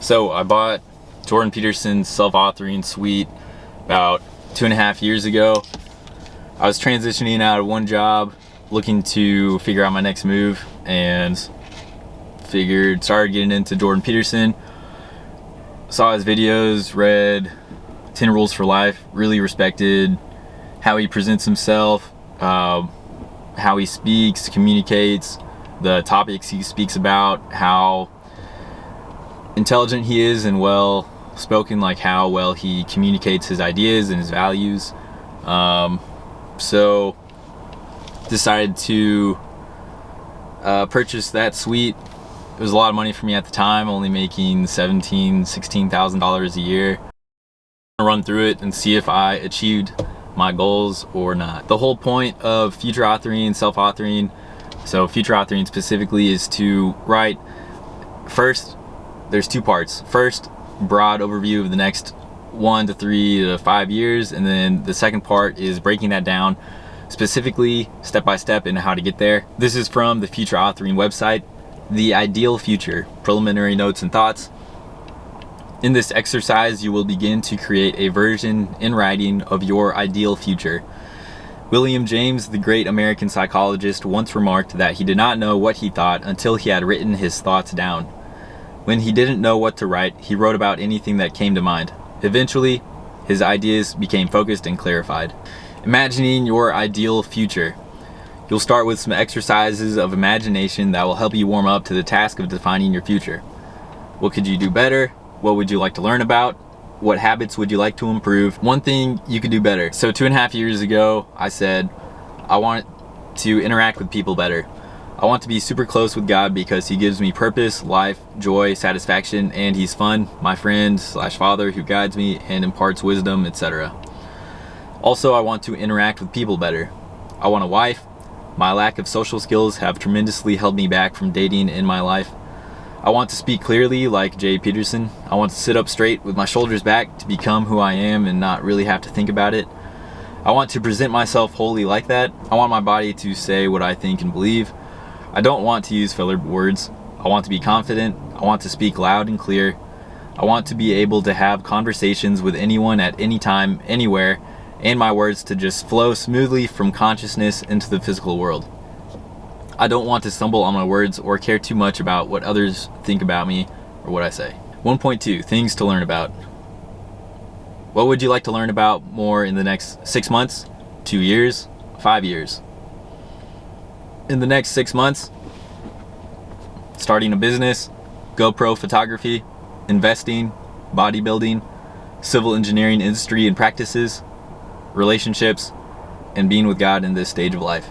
So I bought Jordan Peterson's self-authoring suite about 2.5 years ago. I was transitioning out of one job, looking to figure out my next move, and started getting into Jordan Peterson. Saw his videos, read 10 Rules for Life, really respected how he presents himself, how he speaks, communicates, the topics he speaks about, how intelligent he is and well spoken, like how well he communicates his ideas and his values. So decided to purchase that suite. It was a lot of money for me at the time, only making $16,000 a year. I'll run through it and see if I achieved my goals or not. The whole point of future authoring, self-authoring, so future authoring specifically, is to write first. There's two parts. First, broad overview of the next 1 to 3 to 5 years, and then the second part is breaking that down specifically step by step into how to get there. This is from the future authoring website, The Ideal Future, Preliminary Notes and Thoughts. In this exercise, you will begin to create a version in writing of your ideal future. William James, the great American psychologist, once remarked that he did not know what he thought until he had written his thoughts down. When he didn't know what to write, he wrote about anything that came to mind. Eventually, his ideas became focused and clarified. Imagining your ideal future. You'll start with some exercises of imagination that will help you warm up to the task of defining your future. What could you do better? What would you like to learn about? What habits would you like to improve? One thing you could do better. So 2.5 years ago, I said, I want to interact with people better. I want to be super close with God because he gives me purpose, life, joy, satisfaction, and he's fun, my friend / father who guides me and imparts wisdom, etc. Also, I want to interact with people better. I want a wife. My lack of social skills have tremendously held me back from dating in my life. I want to speak clearly like Peterson. I want to sit up straight with my shoulders back to become who I am and not really have to think about it. I want to present myself wholly like that. I want my body to say what I think and believe. I don't want to use filler words. I want to be confident. I want to speak loud and clear. I want to be able to have conversations with anyone at any time, anywhere, and my words to just flow smoothly from consciousness into the physical world. I don't want to stumble on my words or care too much about what others think about me or what I say. 1.2, things to learn about. What would you like to learn about more in the next 6 months, 2 years, 5 years? In the next 6 months, starting a business, GoPro photography, investing, bodybuilding, civil engineering industry and practices, relationships, and being with God in this stage of life.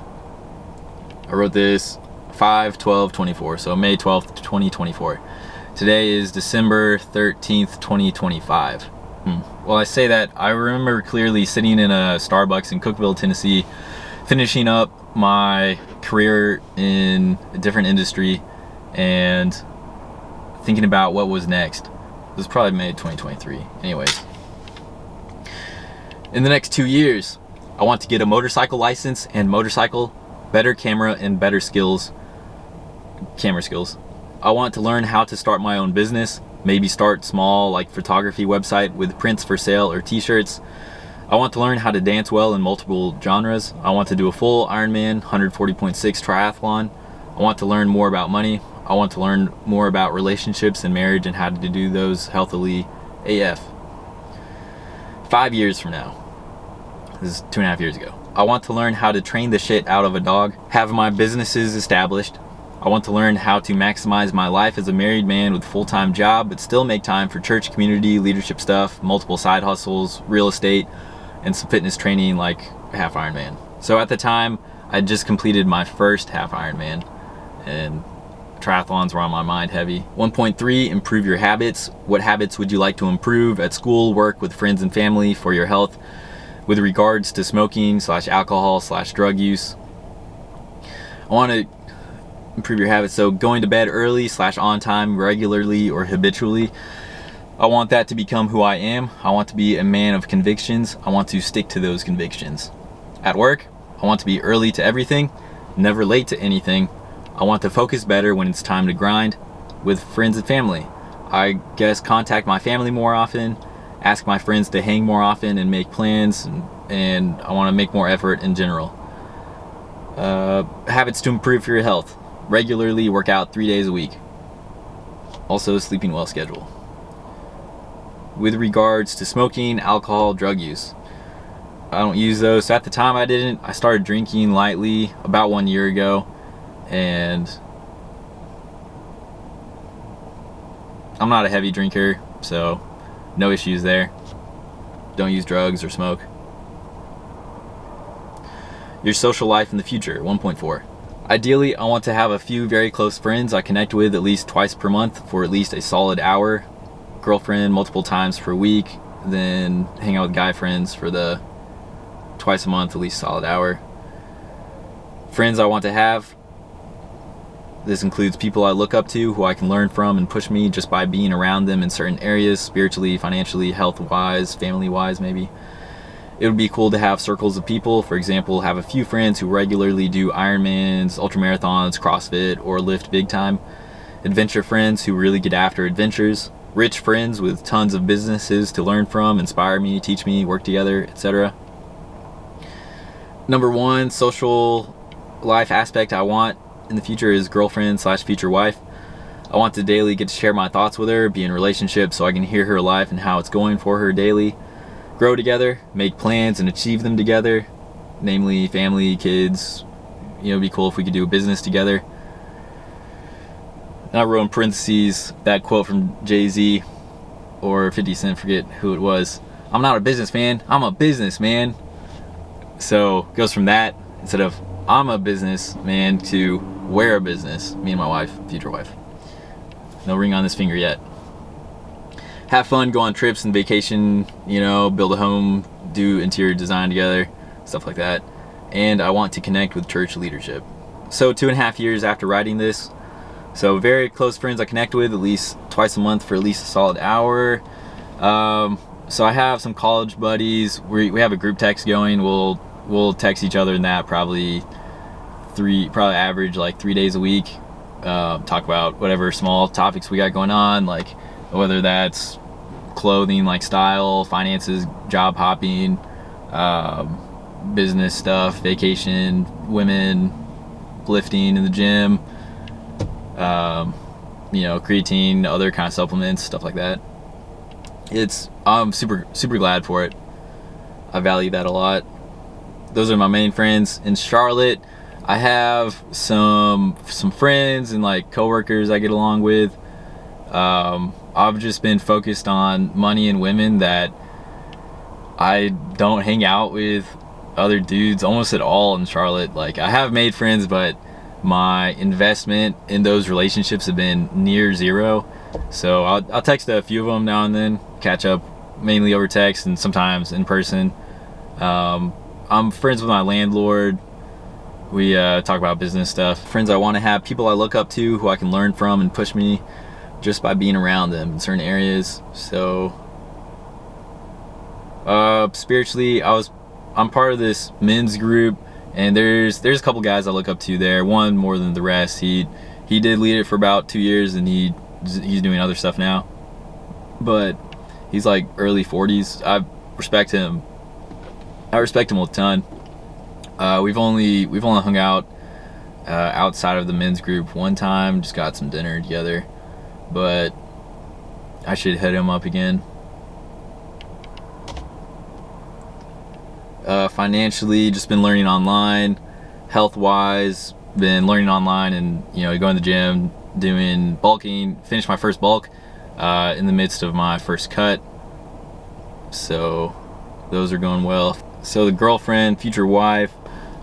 I wrote this 5/12/24, so May 12th, 2024. Today is December 13th, 2025. Well, I say that, I remember clearly sitting in a Starbucks in Cookeville, Tennessee, finishing up my career in a different industry and thinking about what was next. It was probably May 2023. Anyways, in the next 2 years, I want to get a motorcycle license and motorcycle, better camera and better camera skills. I want to learn how to start my own business, maybe start small, like photography website with prints for sale or t-shirts. I want to learn how to dance well in multiple genres. I want to do a full Ironman 140.6 triathlon. I want to learn more about money. I want to learn more about relationships and marriage and how to do those healthily AF. 5 years from now, this is 2.5 years ago, I want to learn how to train the shit out of a dog, have my businesses established. I want to learn how to maximize my life as a married man with a full-time job, but still make time for church, community, leadership stuff, multiple side hustles, real estate, and some fitness training like half Ironman. So at the time, I just completed my first half Ironman, and triathlons were on my mind heavy. 1.3, improve your habits. What habits would you like to improve at school, work, with friends and family, for your health, with regards to smoking / alcohol / drug use? I want to improve your habits, so going to bed early / on time, regularly or habitually. I want that to become who I am. I want to be a man of convictions. I want to stick to those convictions. At work, I want to be early to everything, never late to anything. I want to focus better when it's time to grind. With friends and family, I guess contact my family more often, ask my friends to hang more often and make plans, and I want to make more effort in general. Habits to improve for your health. Regularly work out 3 days a week. Also, sleeping well schedule. With regards to smoking, alcohol, drug use, I don't use those. So at the time I didn't. I started drinking lightly about 1 year ago, and I'm not a heavy drinker, so no issues there. Don't use drugs or smoke. Your social life in the future, 1.4. Ideally, I want to have a few very close friends I connect with at least twice per month for at least a solid hour. Girlfriend multiple times per week, then hang out with guy friends for the twice a month, at least solid hour. Friends I want to have. This includes people I look up to, who I can learn from and push me just by being around them in certain areas, spiritually, financially, health-wise, family-wise maybe. It would be cool to have circles of people. For example, have a few friends who regularly do Ironmans, ultramarathons, CrossFit, or lift big time. Adventure friends who really get after adventures. Rich friends with tons of businesses to learn from, inspire me, teach me, work together, etc. Number 1, social life aspect I want in the future is girlfriend/future wife. I want to daily get to share my thoughts with her, be in relationships so I can hear her life and how it's going for her daily. Grow together, make plans and achieve them together, namely family, kids. It'd be cool if we could do a business together. And I wrote in parentheses that quote from Jay-Z or 50 Cent, forget who it was. I'm not a businessman, I'm a businessman. So it goes from that, instead of I'm a businessman, to we're a business, me and my wife, future wife. No ring on this finger yet. Have fun, go on trips and vacation, build a home, do interior design together, stuff like that. And I want to connect with church leadership. So 2.5 years after writing this, so very close friends I connect with at least twice a month for at least a solid hour. So I have some college buddies. We have a group text going. We'll text each other in that probably average like 3 days a week. Talk about whatever small topics we got going on, like whether that's clothing, like style, finances, job hopping, business stuff, vacation, women, lifting in the gym, creatine, other kind of supplements, stuff like that. I'm super glad for it. I value that a lot. Those are my main friends. In Charlotte, I have some friends and like coworkers I get along with. I've just been focused on money and women, that I don't hang out with other dudes almost at all in Charlotte. Like, I have made friends, but my investment in those relationships have been near zero. So I'll text a few of them now and then, catch up mainly over text and sometimes in person. I'm friends with my landlord. We talk about business stuff. Friends I want to have, people I look up to, who I can learn from and push me just by being around them in certain areas. So spiritually, I'm part of this men's group, and there's a couple guys I look up to there. One more than the rest. He did lead it for about 2 years, and he's doing other stuff now. But he's like early 40s. I respect him a ton. We've only hung out outside of the men's group one time, just got some dinner together, but I should hit him up again. Financially, just been learning online. Health-wise, been learning online and going to the gym, doing bulking. Finished my first bulk in the midst of my first cut, so those are going well. So the girlfriend, future wife,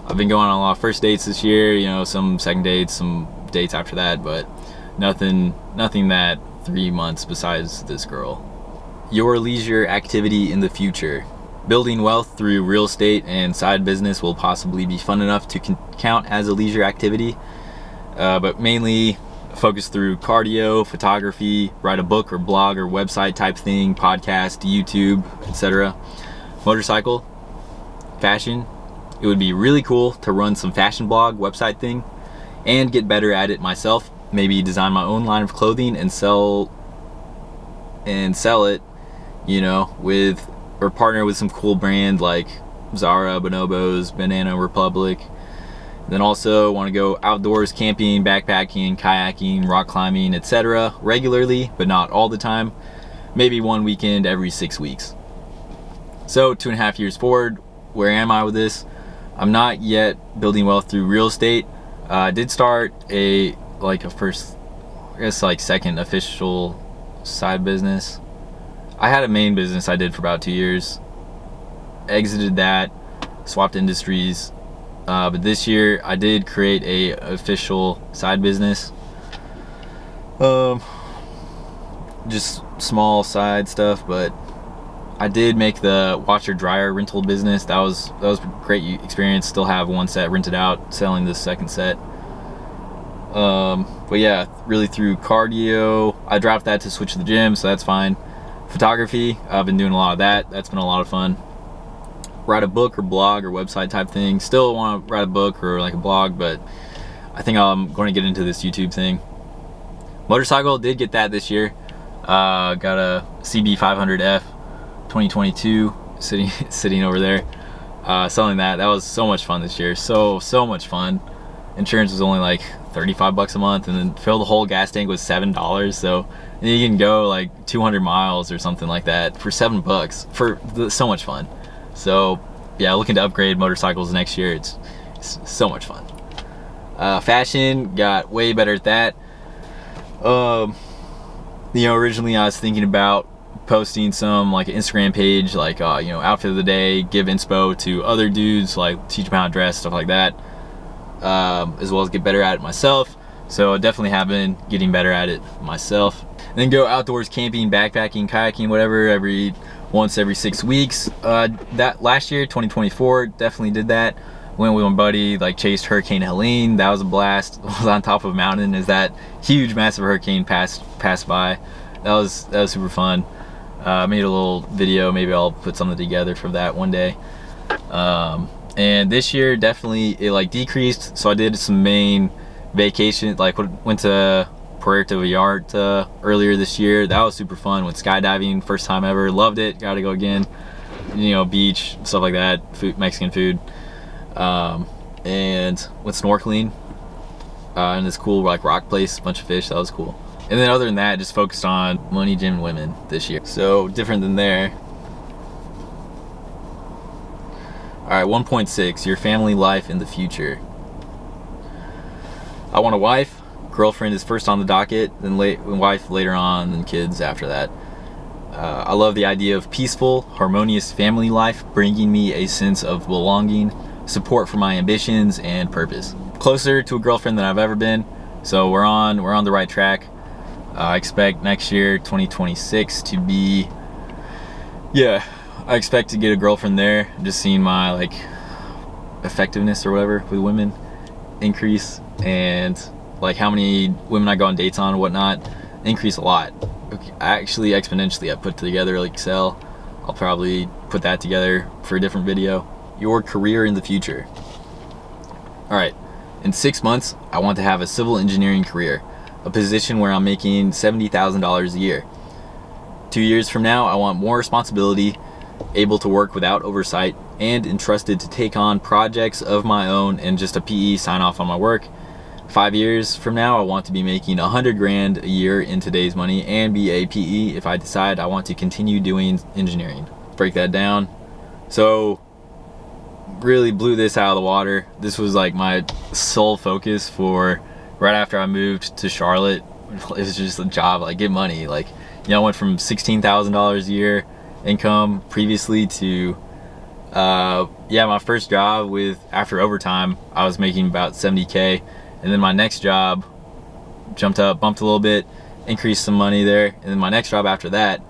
I've been going on a lot of first dates this year, some second dates, some dates after that, but nothing that 3 months besides this girl. Your leisure activity in the future. Building wealth through real estate and side business will possibly be fun enough to count as a leisure activity, but mainly focus through cardio, photography, write a book or blog or website type thing, podcast, YouTube, etc. Motorcycle, fashion. It would be really cool to run some fashion blog website thing and get better at it myself. Maybe design my own line of clothing and sell and sell it, you know, with or partner with some cool brand like Zara, Bonobos, Banana Republic. Then also want to go outdoors camping, backpacking, kayaking, rock climbing, etc. regularly, but not all the time. Maybe one weekend every 6 weeks. So 2.5 years forward, where am I with this? I'm not yet building wealth through real estate. I did start a second official side business. I had a main business I did for about 2 years. Exited that, swapped industries. But this year I did create a official side business. Just small side stuff, but I did make the washer dryer rental business. That was a great experience. Still have one set rented out, selling the second set. But yeah, really through cardio. I dropped that to switch to the gym, so that's fine. Photography, I've been doing a lot of that. That's been a lot of fun. Write a book or blog or website type thing. Still want to write a book or like a blog, but I think I'm going to get into this YouTube thing. Motorcycle, did get that this year. Got a CB 500F 2022 sitting over there. Selling that was so much fun this year. So much fun. Insurance was only like $35 a month, and then fill the whole gas tank was $7. So you can go like 200 miles or something like that for $7 for so much fun. So yeah, looking to upgrade motorcycles next year. It's so much fun. Fashion, got way better at that. Originally I was thinking about posting some like an Instagram page, like outfit of the day, give inspo to other dudes, like teach them how to dress, stuff like that, as well as get better at it myself. So I definitely have been getting better at it myself. And then go outdoors camping, backpacking, kayaking, whatever, once every 6 weeks. That last year, 2024, definitely did that. Went with my buddy, like chased Hurricane Helene. That was a blast. Was on top of a mountain as that huge, massive hurricane passed by. That was super fun. Made a little video. Maybe I'll put something together for that one day. And this year, definitely it like decreased. So I did some main vacation, like went to Puerto Vallarta earlier this year. That was super fun. Went skydiving, first time ever. Loved it. Got to go again. Beach, stuff like that. Food, Mexican food. And went snorkeling in this cool like rock place, bunch of fish. That was cool. And then other than that, just focused on money, gym, and women this year. So different than there. All right, 1.6, your family life in the future. I want a wife. Girlfriend is first on the docket, then wife later on, then kids after that. I love the idea of peaceful, harmonious family life, bringing me a sense of belonging, support for my ambitions, and purpose. Closer to a girlfriend than I've ever been, so we're on the right track. I expect next year, 2026, to be, I expect to get a girlfriend there. Just seeing my like effectiveness or whatever with women increase, and like how many women I go on dates on and whatnot increase a lot. Actually, exponentially. I put together like Excel. I'll probably put that together for a different video. Your career in the future. All right, in 6 months, I want to have a civil engineering career, a position where I'm making $70,000 a year. 2 years from now, I want more responsibility, able to work without oversight, and entrusted to take on projects of my own and just a PE sign off on my work. 5 years from now, I want to be making $100,000 a year in today's money and be a PE if I decide I want to continue doing engineering. Break that down. So really blew this out of the water. This was like my sole focus for right after I moved to Charlotte. It was just a job, like get money. Like, I went from $16,000 a year income previously to my first job with after overtime I was making about $70K, and then my next job bumped a little bit, increased some money there, and then my next job after that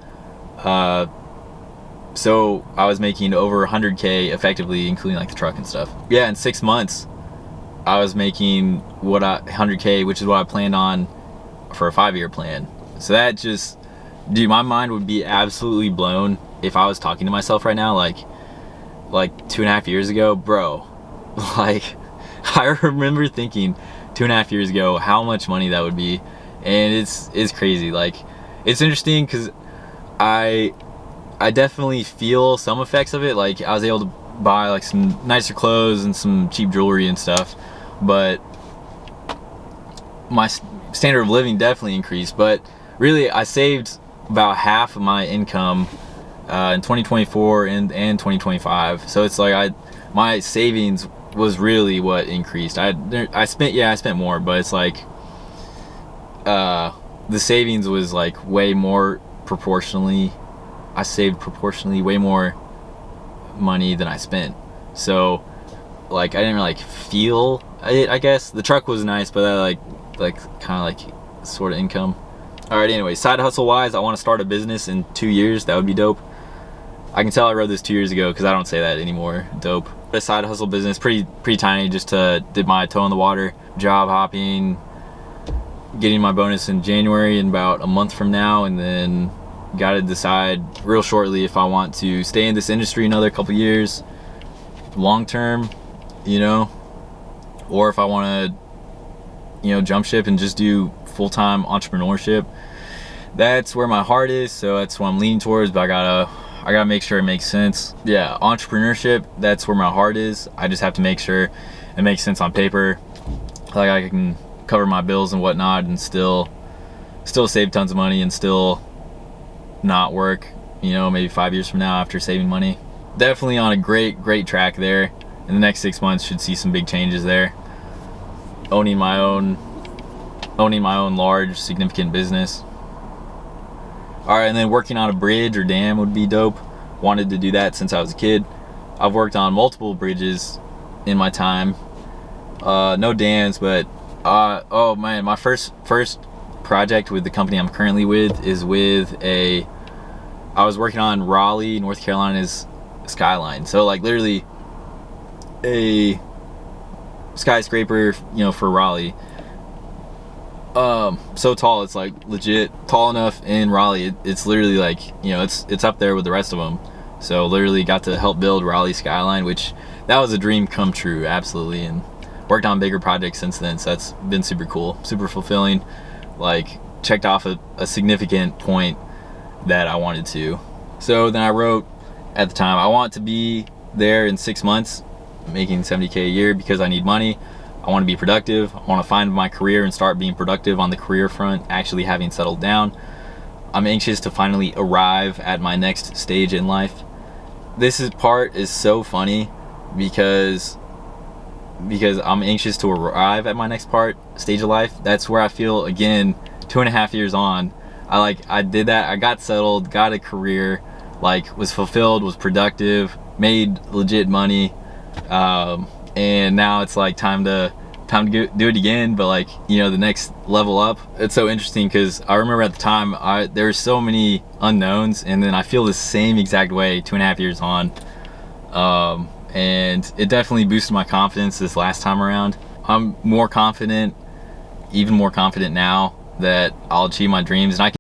so I was making over $100K effectively, including like the truck and stuff. In 6 months I was making $100K, which is what I planned on for a 5-year plan. So that just, dude, my mind would be absolutely blown if I was talking to myself right now like 2.5 years ago, bro. Like, I remember thinking 2.5 years ago how much money that would be, and it's crazy. Like, it's interesting because I definitely feel some effects of it. Like I was able to buy like some nicer clothes and some cheap jewelry and stuff, but my standard of living definitely increased. But really, I saved about half of my income in 2024 and 2025. So it's like my savings was really what increased. I spent more, but it's like the savings was like way more proportionally. I saved proportionally way more money than I spent. So like I didn't really like feel it. I guess the truck was nice, but I like kind of like sort of income. All right, anyway, side hustle wise, I want to start a business in 2 years. That would be dope. I can tell I wrote this 2 years ago because I don't say that anymore. Dope. A side hustle business, pretty tiny, just to dip my toe in the water. Job hopping, getting my bonus in January in about a month from now, and then gotta decide real shortly if I want to stay in this industry another couple years, long term, you know, or if I want to, you know, jump ship and just do full-time entrepreneurship. That's where my heart is, so that's what I'm leaning towards, but I gotta make sure it makes sense. Yeah, entrepreneurship, that's where my heart is. I just have to make sure it makes sense on paper, like I can cover my bills and whatnot and still save tons of money and still not work, you know, maybe 5 years from now after saving money. Definitely on a great track there. In the next 6 months should see some big changes there. Owning my own large significant business. All right, and then working on a bridge or dam would be dope. Wanted to do that since I was a kid. I've worked on multiple bridges in my time. No dams, but oh man, my first project with the company I'm currently with is with I was working on Raleigh, North Carolina's skyline. So like literally a skyscraper, you know, for Raleigh. So tall, it's like legit tall enough in Raleigh. It's literally like, you know, it's up there with the rest of them. So literally got to help build Raleigh skyline, which that was a dream come true, absolutely. And worked on bigger projects since then, so that's been super cool, super fulfilling. Like checked off a significant point that I wanted to. So then I wrote at the time, I want to be there in 6 months making $70K a year because I need money. I want to be productive. I want to find my career and start being productive on the career front, actually having settled down. I'm anxious to finally arrive at my next stage in life. This part is so funny because I'm anxious to arrive at my next stage of life. That's where I feel, again, 2.5 years on, I did that. I got settled, got a career, like was fulfilled, was productive, made legit money, and now it's like time to do it again, but like, you know, the next level up. It's so interesting because I remember at the time there were so many unknowns, and then I feel the same exact way 2.5 years on, and it definitely boosted my confidence this last time around. I'm more confident, even more confident now that I'll achieve my dreams, and I can